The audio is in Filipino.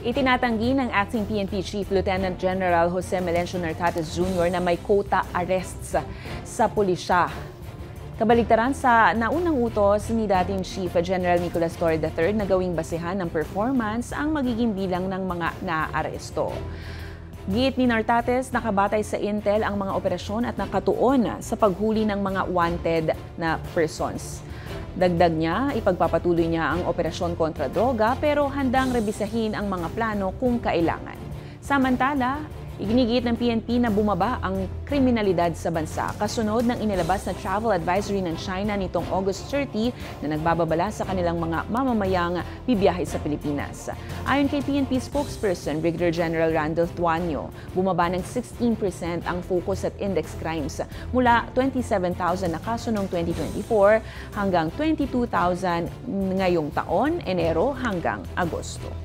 Itinatanggi ng Acting PNP Chief Lieutenant General Jose Melencio Nartates Jr. na may quota arrests sa pulisya. Kabaligtaran sa naunang utos ni dating Chief General Nicolas Torre III na gawing basehan ng performance ang magiging bilang ng mga naaresto. Giit ni Nartates, nakabatay sa intel ang mga operasyon at nakatuon sa paghuli ng mga wanted na persons. Dagdag niya, ipagpapatuloy niya ang operasyon kontra droga pero handang rebisahin ang mga plano kung kailangan. Samantala, iginigit ng PNP na bumaba ang kriminalidad sa bansa kasunod ng inilabas na travel advisory ng China nitong August 30 na nagbababala sa kanilang mga mamamayang bibiyahe sa Pilipinas. Ayon kay PNP spokesperson Brigadier General Randolph Tuanyo, bumaba ng 16% ang focus at index crimes mula 27,000 na kaso noong 2024 hanggang 22,000 ngayong taon, Enero hanggang Agosto.